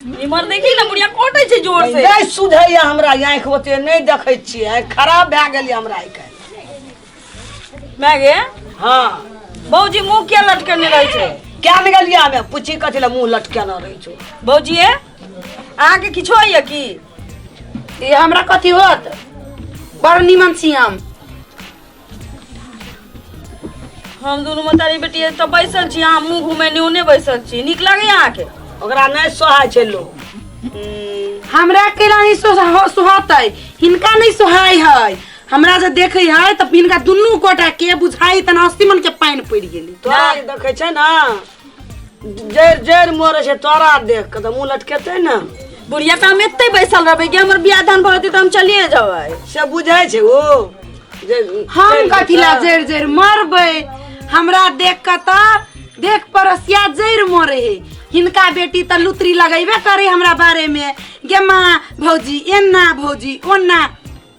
इमर देखी ना बुढ़िया कोटे छे जोर से नहीं सुझैया हमरा आंख ओते नहीं देखै छियै खराब भए गेल हमरा आइ काल्हि मैं गे हां भौजी मुंह क्या लटकने रहे छे क्या निकलिया हमें पूछी कथि ला मुंह लटकाना रही छो भौजी ए आके किछो है की ये हमरा कथि होत बड़ निमन छी हम दोनों मतारी बेटी तो बैसल छी हम मुंह घुमे ने ओने बैसल छी निक लागे यहाँ के ओकरा नहीं सोहाय छै लो हमरा केला नहीं सोहतै हिनका नहीं सोहाय है हमरा जे देखै है त हिनका दुन्नु कोटा के बुझाई त 80 मन के पानी पड़ गेली तोरा देखै छै ना जर जर मोरे छै तोरा देख के त मुंह लटकेतै ना बुढ़िया त हम एते बैसल रहबे कि हमर बियाह दान भरती त हम चलिए जाबै से बुझाय छै ओ हम कथि ला जर जर मरबै हमरा देख के त देख परसिया जर मरे है हिनका बेटी त लुतरी लगैबे करे हमरा बारे में गे मां भौजी एना भौजी ओना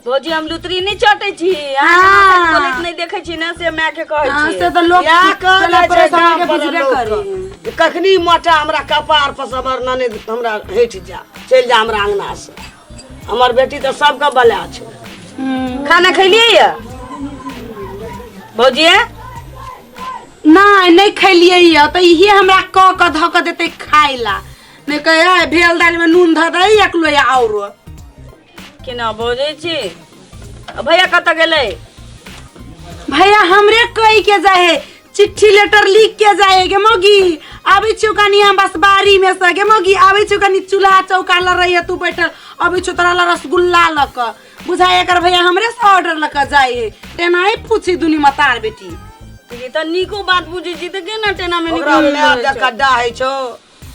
भौजी हम लुतरी नहीं चटै छी कॉलेज नहीं देखै छी ना से मैं के कहै छी से त लोग या कहले छै के बुझबे करे कखनी मोटा हमरा कपार पर सबर नने हमरा हट जा चल जा हमरा अंगना से हमर बेटी त सबके बला छै खाना खैलिए या भौजी नहीं खैलिए या त इहे हमरा क धक देते खाइला नहीं कहे भेल दाल में नून ध दई एक लोया औरो केना बोझै छी भैया कत गेलै भैया हमरे कहि के जाए चिट्ठी लेटर लिख के जाए गे मोगी आबै छु कनी हम बस बारी में से गे मोगी आबै छु कनी चूल्हा चौका ल रही तू बैठल आबै छु तोरा ला रसगुल्ला लक बुझाए कर भैया हमरे से ऑर्डर लक जाए तेनाही पूछी दुनी मतार बेटी ये त निको बात बुझै छी त केना टेना में ओकरा निकल में जका डाहै छो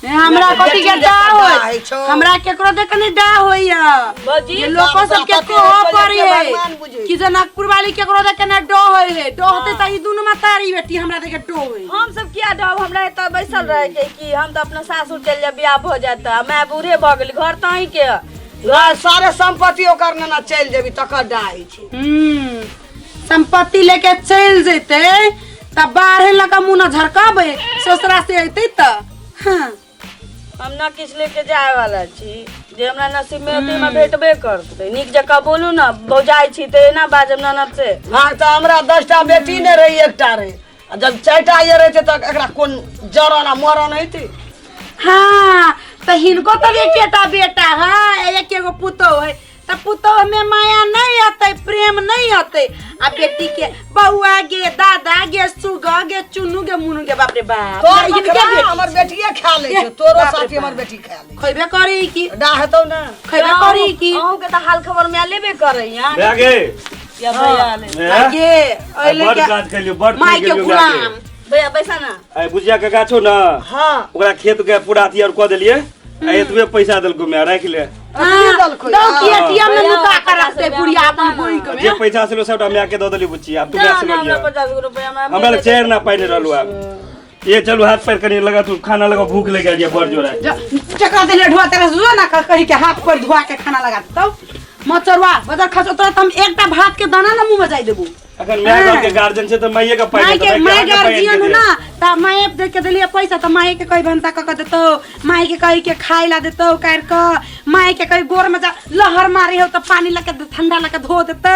हमरा कथि के डा होय हमरा केकरो देख नहीं डा होइया भौजी ये लोग सब के को परी है कि जनकपुर वाली केकरो देख ना डो होय है डो होते त ई दुनु मतारी बेटी हमरा देख डो होय हम सब क्या डब हमरा एत बैसल रहे के कि हम त अपना सासुर चल जा बियाह हो जाता मैं बूढ़े भ गेली घर तही के सारे संपत्ति ओकर ना चल जेबी तकर डाहै छी संपत्ति लेके चल जेते तब बाहर लगा मुंह न झरकाबे ससुरा से अइते त हां हम ना किछ लेके जाए वाला छी जे हमरा नसीब में होते में भेटबे करते निक जका बोलू ना भौजाई छी त एना बाजम ननद से हां त हमरा 10टा बेटी ने रही एकटा रहे जब 4टा ये रहते त एकरा कोन जरना मरन हेते हां त हिनको त एकेटा बेटा है एकेगो पुतो है त पुतो में माया नहीं आते प्रेम नहीं आते आ बेटी के बउआ गे दादा गे सुगा गे चुनु गे मुनु गे बाप रे बाप इनके हमर बेटिए खा ले छै तोरो साथी हमर बेटी खा ले खइबे करी की डा हेतौ ना खइबे करी की अहू के त हाल खबर में लेबे करे यार बेगे या भैया ले आगे अइले बड़ काज कलियो बड़ माई के गुलाम भैया बैसा ना आई बुझिया के गाछो ना हां ओकरा खेत के पूरा अथी और क देलिए एतबे पैसा देलको मैं राख ले दो की एटीएम में नुका कर रखते बुढ़िया अपन बोई के जे पैसा से सबटा मैं के द देली बुच्ची अब तू ना से ना लिया 50 रुपया में हमरा चेयर ना पाइने रहलु अब ये चलो हाथ पैर कनी लगा तू खाना लगा भूख लग गया बड़ जोरा चक्का देले ढुआ तेरे जो ना कहि के हाथ पर धुआ के खाना लगा तब मचरवा बाजार खसो तो हम एकटा भात के दाना ना मुंह में जाई देबू अगर मैं घर के गार्जियन से तो माईए का पैसा तो मैं गार्जियन ना त माई दे के देलिए पैसा त माई के कहि भंता क देतो माई के कहि के खाई ला देतो काट क माई के कहि गोर में जा लहर मारी हो त पानी लके ठंडा लके धो देतो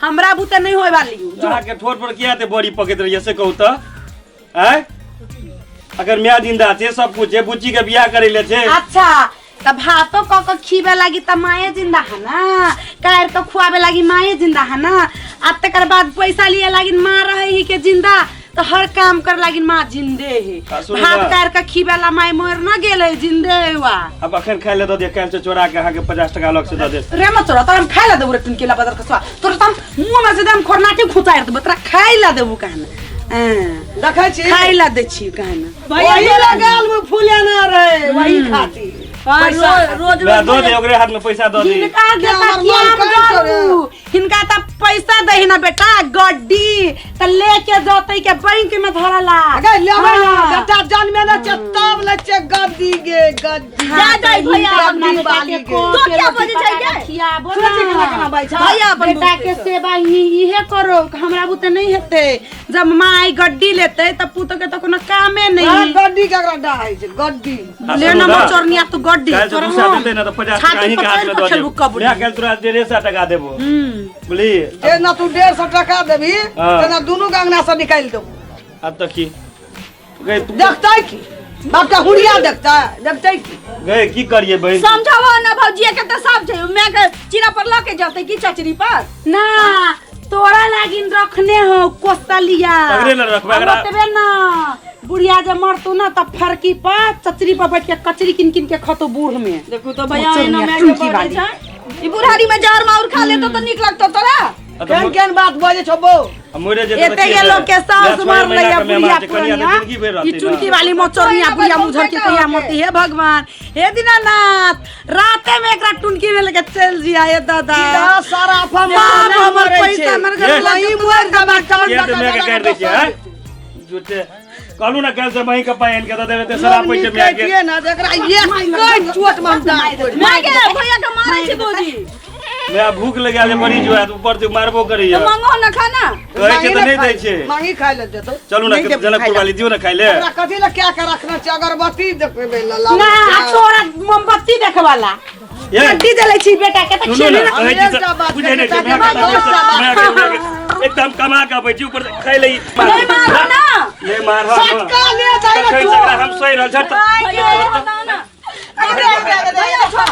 हमरा बुते नहीं होय वाली जहां के ठोर पर किया ते बड़ी पकत रही से कहू त हैं अगर मैं जिंदा छे सब कुछ है बुच्ची के बियाह करे ले छे अच्छा त भातो क खीबे लागी त माये जिंदा है ना काट क खुआबे लागी माये जिंदा है ना आ तकर बाद पैसा लिए लागी मां रहे ही के जिंदा तो हर काम कर लागी मां जिंदे है भात काट के खीबेला माई मर न गेले जिंदे हुआ अब अखन खाइ ले दो दे काल से चोरा के के 50 टका अलग से द दे रे मत चोरा त हम खाइ ला देबू रे टुनकेला बाजार खसवा तोर त मुंह में से दम खरनाटी खुचार देबू तोरा खाइ ला देबू कहना देखै छी खाइ ला दे छी कहना वही लगाल में फूले ना रहे वही खाती रोज मैं दो दे ओकरे हाथ में पैसा दो दे हिनका देता कियाम जाऊ हिनका त पैसा दही ना बेटा गड्डी त लेके जतई के बैंक में धरला अगर लेबे ना बेटा जन्मे ना तब लचे गद्दी गे गद्दी ज्यादा भैया अपना बेटा के तो क्या बजे चाहिए खियाबो ना भैया बेटा के सेवा इहे करो हमरा बुते नहीं हेते जब माई गड्डी लेते तब पुतो के तो कोनो कामे नहीं गड्डी केकरा डाहै छै गड्डी ले ना मोचरनिया तू गड्डी काल से दूसरा देते ना तो 50 टका ही के हाथ में दे देबो मैं काल तोरा 150 टका देबो बोली जे ना तू 150 टका देबी तना दुनू गंगना से निकाल दो अब तक की गए तू देखतै की बाप का हुड़िया देखतै की गए की करिए बहन समझावा ना भौजी के तो सब छै मैं के चिरा पर लके जाते की चचरी पर ना तोरा लागिन रखने हो कोस्तलिया सगरे ल रखबे अगर तबे ना बुढ़िया जे मरतू ना तब फरकी पर चचरी पर बैठ के कचरी किन किन के खतो बूढ़ में देखू तो भैया एना मैं के बोले छै ई बुढ़ारी में जार माउर खा ले तो निक लगतो तोरा केन बात बजे छो बो मोरे जे एते ये लोग के सास मार लिया बुढ़िया पुरानिया ई चुटकी वाली मोचरिया बुढ़िया मुझर के कहिया मरती है भगवान हे दीनानाथ राते में एकरा टुनकी में लेके चल जिया ये दादा सारा फम हमर पैसा मर गए नहीं मोर का बात ये तो मैं के कर दे छै हैं झूठे कहलू ना कल से वही का पाइन के देबे ते सारा पैसे में आके के ना देखरा ये कोई चोट मारता मैं के भैया के मारै छी बोजी मैं भूख लगा ले मरी जो है ऊपर से मारबो करी तो मंगो ना खाना कहे के तो नहीं दै छै मांगी खाइ ले दे तो चलू ना जनकपुर वाली दियो ना खाइ ले हमरा कथि ले क्या के रखना छै अगरबत्ती देखबे ला ना छोरा मोमबत्ती देखे वाला ये गड्डी देले छी बेटा के त खेले ना कहे छी बुझे नहीं छै मैं एकदम कमा के आबै छी ऊपर से खाइ ले नहीं मारो ना ले मार हां सटका ले जाय रे झगड़ा हम सही रहल छट भैया बताओ ना भैया छोड़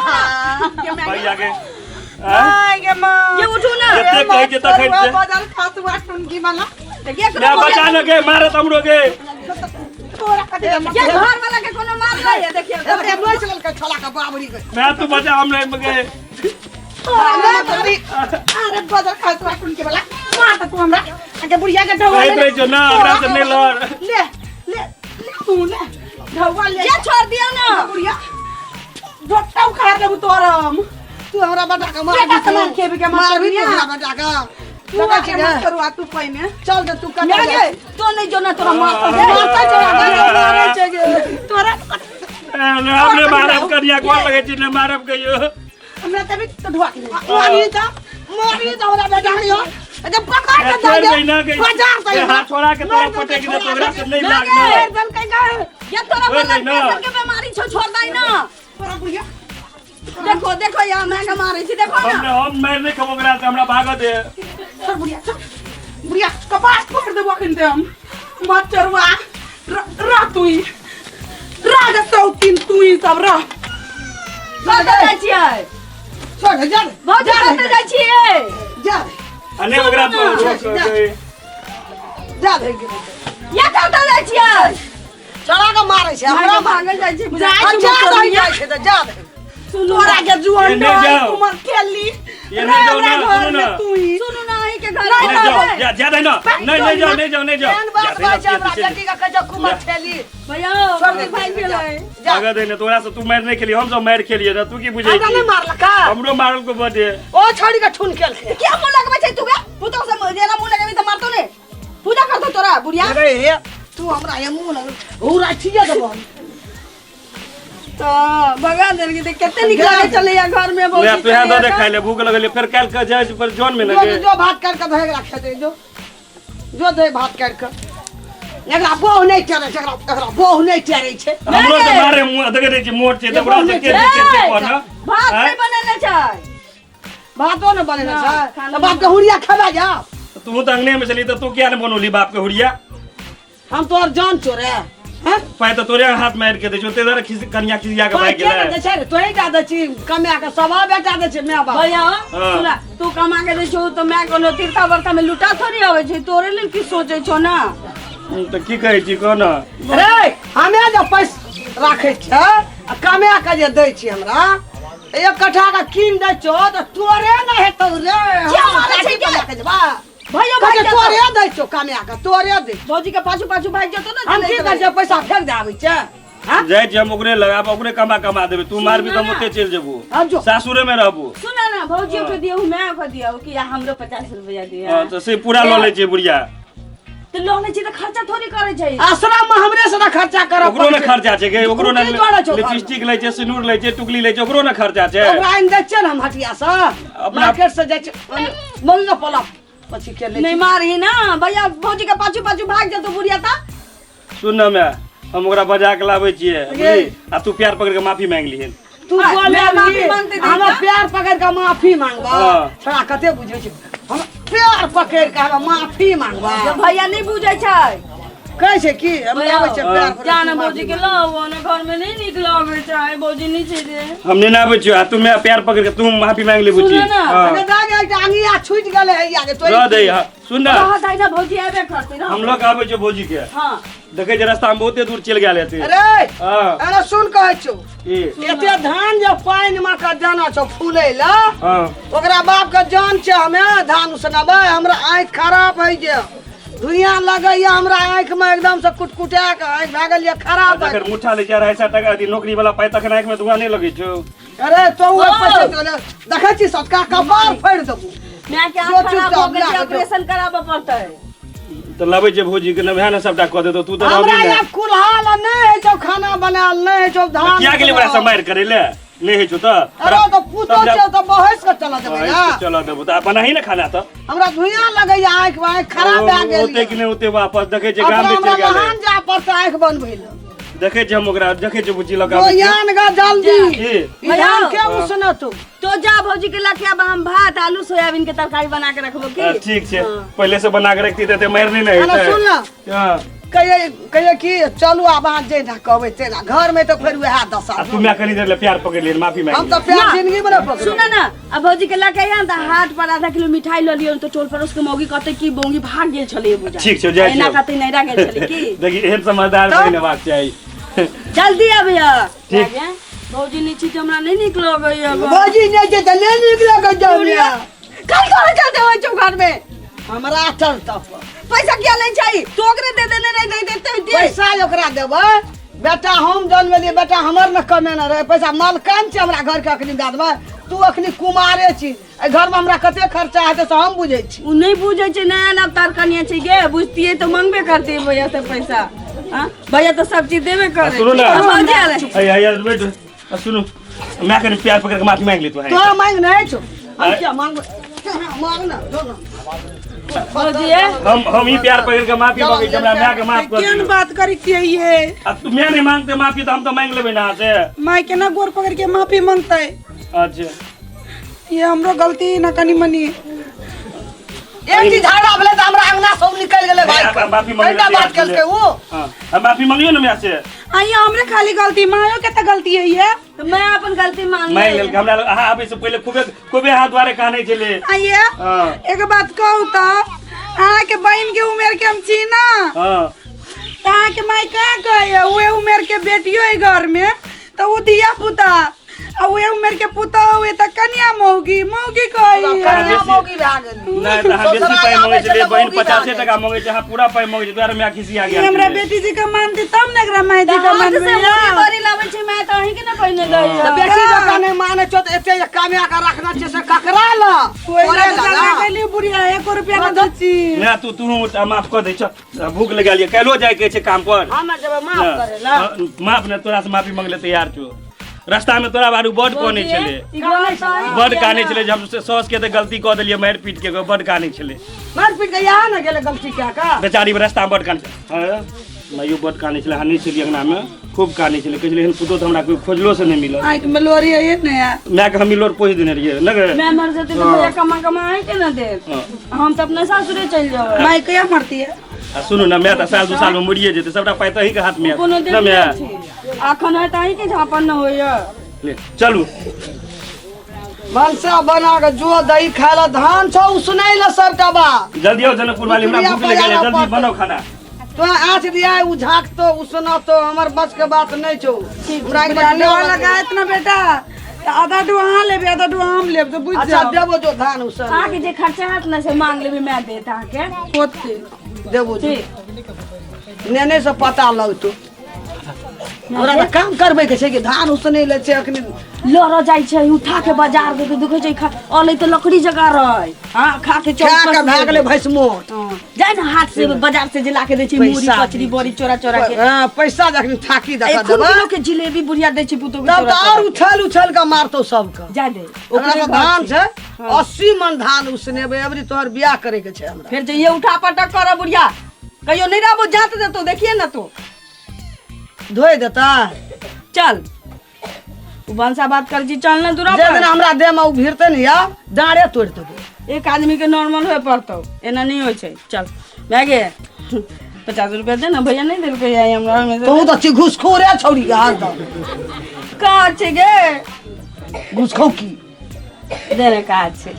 भैया के आई गे मां ये उठो ना जते कहि जे तखन से बाजार खातुआ टुनकी वाला ये मैं बचा लगे मारे हमरो के तोरा कथि ये घर वाला के कोनो मार रहा है देखिए अरे मोर चल के छोला का बाबरी के मैं तू बचा हम नहीं मगे अरे बाजार खातुआ टुनकी वाला मार त तू हमरा के बुढ़िया के ढवा कहि दे जो ना हमरा से नहीं लड़ ले ले तू ले ढवा ले ये छोड़ दियो ना बुढ़िया झोटा उखाड़ लेबू तोरम तू हमरा बेटा के मार बेटा सामान खेबे के मार भी हमरा बेटा का तू का करू तू पहिने चल दे तू कर मैं के तो नहीं जो ना तोरा मारता मारे छै तोरा हमने मारब करिया कोन लगे छी ने मारब कहियो हमरा तभी तो ढवा के मारी तो हमरा बेटा के जब पकड़ के छोड़ दे गई ना गई बाजार से हाथ छोड़ा के तोरा पटे के तोरा से नहीं लागना दल कहीं का ये तोरा ब्लड प्रेशर के बीमारी छो छोड़ दई ना तोरा बुढ़िया देखो देखो यहाँ मैं के मारे छी देखो ना हम मैं नहीं खबो करा से हमरा भागत है सर बुढ़िया कपास पकड़ देबो अखन ते हम मत चरवा रा तुई राज सौतीन तुई सब रा कतऽ जाइ छियै छोड़ जा भौजी कतऽ जाइ छियै जा अने ओकरा तो जा दे ये कतऽ जाइ छियै चला के मारे छै हमरा भागल जाइ छी जा छै त जा दे तोरा के जुआन ये नहीं जाओ। उमर खेली ये नहीं जाओ ना, सुनो ना। तुई सुनो ना ही के घर नहीं जाओ जा दे ना नहीं जाओ नहीं जाओ एहन बात बा छै हमरा बेटी का कजो कुमार खेली भैया छोड़ भाई गेलै भागत है ना तोरा से तू मार नहीं खेली हम सब मार खेलिए ना तू की बुझे आगा नहीं मारला का हमरो मारल को बदे ओ छोड़ी के ठुन खेल खे क्या मुंह लगबै छै तू बे पुतो से जेना मुंह लगबै त मारतो ने पूजा करतो तोरा बुढ़िया अरे हे तू हमरा ये मुंह लग ओ राठिया देबो तो भगा देल के कितने निकले चले या घर में बहुत ले तू यहां दे खाइ ले भूख लगले फिर काल का जाय पर जोन में लगे जो भात काट के धैग रखे दे जो दे भात काट के एकरा बोह नहीं चरे छै एकरा बोह नहीं चरे छै हमरो से मारे मुंह देखे दै छी मोट छै तबरा से के कोन भात नहीं बनेने छै भातो न बनेने छै त बाप के हुरिया खबा जा तू तो अंगने में चली तो तू क्या न बनोली बाप के हुरिया हम तोर जान चोरे हैं पाए तो तोरे हाथ मार के दे जो तेरा कन्या खिसिया के भाग गेला दे छै तोही टा दे छी कमा के सवा बेटा दे छै मैं बाप भैया सुना तू कमा के दे छौ तो मैं कोनो तीर्था वर्ता में लुटा थोड़ी आवे छै तोरे लेल की सोचे छौ ना तो की कहै छी कोन रे हमे जे पैसा राखे छै आ कमा के जे दै छी हमरा एक कट्ठा का कीन दे छो त तोरे न हेतौ रे क्या मारे छै के भैया भाई कहे तोरे दै छो कमा के तोरे दे भौजी के पाछू पाछू भाग जतो ना हम की कर पैसा फेंक दे आबै छै हां जाय छी हम ओकरे लगाब ओकरे कमा देबे तू मार भी हम ओते चल जेबू अब जो सासुरे में रहबू सुना ना भौजी के दियो मैं को दियो कि हमरो 50 रुपया दिया हां तो से पूरा ल ले छै बुढ़िया तो लोने छी त खर्चा थोड़ी करे छै आश्रम में हमरे से खर्चा करब ओकरो ने खर्चा छै के ओकरो ने तू की जोड़े छौ लिपस्टिक लै छै सिनूर लै छै टुकली लै छै ओकरो ने खर्चा छै ओकरा इन दे छै हम हटिया से मार्केट से जाय छै मंगा पलप पछी के ले नहीं मारही ना भैया भौजी के पाछू पाछू भाग जा तो बुढ़िया ता सुन ना मैं हम ओकरा बजा के लाबै छियै बुझली आ तू प्यार पकड़ के माफी मांग लिहे तू बोले मैं माफी मांगते थी हम ना? प्यार पकड़ के माफी मांगबा हाँ। छोड़ा कते बुझै छी हम प्यार पकड़ के हम माफी मांगबा जब भैया नहीं बुझे छै कहै छै कि हम आबै छै प्यार पकड़ जान के भौजी के लाओ ना घर में नहीं निकलावे चाहे भौजी नीचे दे हम नहीं ना आबै छियै आ तू मैं प्यार पकड़ के तू माफी मांग ले बुची सुनो ना, अरे दादा एकटा अंगिया छूट गेले है आगे तो रह दे सुन ना कहत है ना भौजी आबे करते ना हम लोग आबै छियै भौजी के हां देखे जे रास्ता में बहुते दूर चल गेल हेतै अरे हां अरे सुन कहै छौ ई एते धान जे पानि में का जाना छौ फूलै ला हां ओकरा बाप के जान छै हमें धान उसनबै हमरा आँख खराब है जे धुइयां लगैया हमरा आँख में एकदम से कुटकुटा के आँख भए गेल ये खराब है अगर मुठा ले 4.5 टका दी नौकरी वाला पाइ तखन आँख में धुआं नहीं लगै छौ अरे तो वो पैसे देखै छी सटका कपार फाड़ देबू मैं क्या जो खराब हो चुपचाप गई ला के ऑपरेशन कराबा पड़ता है तो लबै जे भौजी के नभै ना सबटा कह देतो तू तो हमरा रहबी या ना कुल्हाल नहीं है जो खाना बनाल नहीं है जो धान किया के लिए बड़ा समार करे ले नहीं है छौ त अरे तो पूछो छै तो बहस के चला देबै ना चलो देबो त बना ही ना खाना त हमरा धुइयां लगैया आँख में आँख खराब भए गेल ओते कि नहीं ओते वापस देखे जे गाम हमरा में चल गेल नहान जा पड़ता आँख बनबै ले देखे जे हम ओकरा देखे जे बुची लगा ओ यान गा जल्दी की ई धान के उसना तू तो जा भौजी के लाके अब हम भात आलू सोयाबीन के तरकारी बना के रखबो की ठीक छै पहले से बना के रखती त मार नहीं अरे है सुन ना हां कहिए कि चलू आब अहाँ जे ना कहबै तेना घर में तो फिर वह दशा तू मैं कनी देर ले प्यार पकड़ लिए माफी हम मांग तो प्यार जिंदगी में ना पकड़ सुना ना अब भौजी के लाके यहाँ त हाट पर आधा किलो मिठाई ल लियो तो टोल पर उसके मौगी कहते कि बोंगी भाग गेल छले बुझा ठीक छै जाय एना छै कहते नहीं रह गेल छले की देखी एहन समझदार बहिन बात चाहिए जल्दी आबिया ठीक। भौजी नीचे तो हमरा नहीं निकलो गई अब बाजी नहीं जे त ले निकले के जाऊया कल करे चलते हो चौघाट में हमरा चलता पैसा क्या ले चाहिए टोकरे दे देने नहीं दे देते दे पैसा ओकरा देबै बेटा हम जन्म लिए बेटा हमर न कमेना रहे पैसा मालकान छै हमरा घर के अखनी दे देबै तू अखनी कुमारे छी ए घर में हमरा कते खर्चा हेतै से हम बुझै छी उ नहीं बुझे छै नया नवतार कनिया छै गे बुझतिए तो मांगबे करती भैया से पैसा हां भैया तो सब चीज देबे करे सुनो ना। भौजी आले यार वेट सुनो मैं कनी प्यार पकड़ के माफी मांग ली तू है तो मांग नहीं छो हम क्या मांग मांग ना दो ना भौजी हम ही प्यार पकड़ के माफी मांगे हमरा मैं के माफ कर केन दियो बात करी के ये अब तू मैं नहीं मांगते माफी तो हम तो मांग लेबे ना से माई के ना गोर पकड़ के माफी मांगता है अच्छा ये हमरो गलती ना कनी मनी एक ही झगड़ा भेलै त हमरा अंगना सब निकल गेलै भाई मैं माफी मांगे कईटा बात केलकै वो हां हम माफी मांगियो ना मैं से आइए हमरे खाली गलती मायो के त गलती है ये तो मैं अपन गलती मान मांग ले लेल हमरा हां आबे से पहले खूबे हाथ द्वारे कहने चले आइए हां एक बात कहू त अहाँ के बहन के उम्र के हम छी ना हां अहाँ के माई का कहे उहे उम्र के बेटियो है घर में तो वो दिया पुता आ उहे उम्र के पुता हुए त कन्या मौगी मौगी कही कन्या मौगी भए गेली नहीं तो हम बेसी पाई मांगे चले बहन 50 टका मांगे छै हां पूरा पाई मांगे छै द्वारे मैं खिसी आ गया हमरा बेटी जी का मानती तब ना एकरा माई जी का हाथ से मानबे मुड़ी बड़ी लावे छै मैं तो अहीं के ना पहिने गई त बेटी जका नहीं माने छो त एते कामया का रखना छै से ककरा ल कोई ओरे ना लगा कहली बुढ़िया 1 रुपया ना दची ना तू माफ कर दे छ भूख लगा लिया कैलो जाए के छै काम पर हम जब माफ करे ला माफ ने तोरा से माफी मांगले तैयार छो रास्ता में तोरा बारू बड कोने छले बड़ बड काने छले जब से सॉस के त गलती क देलिए मार पीट के बड काने छले मार पीट के यहाँ न गेले गलती क्या का बेचारी रास्ता में बड काने हां मयो बड काने छले हानि छली अंगना में खूब काने छले कहले हन पुतो त हमरा कोई खोजलो से नहीं मिलल आई के मलोरी है ये नया मैं के हम मिलोर पोछ देने रहिए लगे मैं मर जाती तो भैया कमा है के ना दे हम तो अपने सासुरे चल जाओ माई क्या मरती है आ सुनु ना मैं त साल 2 साल में मरिए जेते सबटा पाई त ही के हाथ में कोनो ना मैं दिन अखन है ताही के झापन न होय ले चलू भलसा बना के जो दही खाला धान छौ सुनाई ल सबटा बा जल्दी आओ जनकपुर वाली हमरा भूख लगे जल्दी बनाओ खाना तो आँच दिया उ झाक तो उ सुना तो हमर बस के बात नहीं छौ हमरा के डवा लगा इतना बेटा आधा डुआ अहाँ लेबे आधा डुआ हम लेब तो बुझ अच्छा जाओ देबो जो धान उ सब आके जे खर्चा हाथ न से मांग लेबे मैं दे ताके होते देबो जो ठीक नेने से पता लगतो हमरा त काम करबे के छै कि धान उसने ले छै अखनी लड़ जाइ छै उठा के बाजार दे देखै छै अलै त लकड़ी जगह रह हां खा के खा के भाग ले भैंस मोट जाय ना हाथ से बाजार से जिला के दै छै मुरी कचरी बड़ी चोरा चोरा के हां पैसा जखनी थाकी दखा एक देबा किलो के जिलेबी बुढ़िया दै छै पुतो तब त और उछल के मारतो सबके जा दे ओकरा धान छै 80 मन धान उसनेबे अबरी तोहर बियाह करे के छै हमरा फिर जइए उठा पटक कर बुढ़िया कहियो नहीं रहबो जात दे तो देखिए ना तो धोई देता चल तू बनसा बात कर जी चल ना दूरा जे दिन हमरा देह में उ भिरते न या डाँड़े तोड़ देबो एक आदमी के नॉर्मल होए पड़तो एना नहीं होय छै चल भागे 50 रुपया दे ना भैया नहीं दिल के आई हमरा में तू त ची घुसखोरे छौरी के हाल द का छै गे घुसखो की देने का छै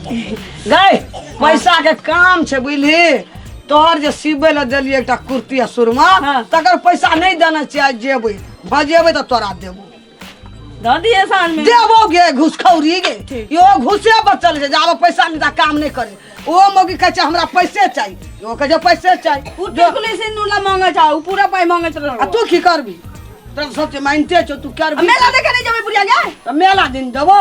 गए पैसा के काम छै बुझली तोहर जे सिबे ल देलिए एकटा कुर्ती आ सुरमा हाँ। तकर पैसा नहीं देना चाहिए जेबै बजेबै त तोरा देबो द दिए साँझ में देबो गे घुसखौरी गे यो घुसे बचल छै जाबे पैसा नहीं ता काम नहीं करे ओ मोगी कहे छै हमरा पैसे चाहिए यो कहे छै पैसे चाहिए उ टिकुली से नुला मांगे छा उ पूरा पाई मांगे आ रहो तू की करबी तोरा सब मानते छौ तू करबी मेला देखे नहीं जाबे बुढ़िया गे त मेला दिन देबो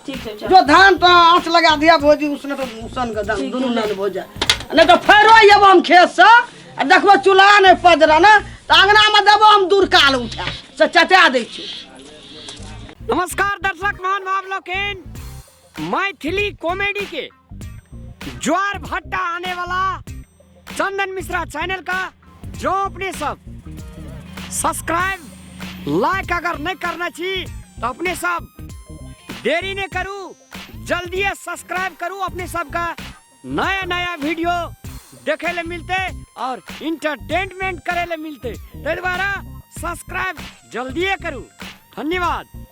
ठीक छै चल जो धान तो आँच लगा दिया भोजी उसने तो मुसन के दाम दुनू नन भो जाए नहीं तो फेरो येबो हम खेत से आ देखबो चूल्हा नहीं पजरा ना तो अंगना में देबो हम दूर काल उठा से चटा दै छी नमस्कार दर्शक महान भाव लोकेन मैथिली कॉमेडी के ज्वार भट्टा आने वाला चंदन मिश्रा चैनल का जो अपने सब सब्सक्राइब लाइक अगर नहीं करना चाहिए तो अपने सब देरी नहीं करूँ जल्दी सब्सक्राइब करूँ अपने सब का नया नया वीडियो देखे ले मिलते और इंटरटेनमेंट करे ले मिलते। दोबारा सब्सक्राइब जल्दी करूँ। धन्यवाद।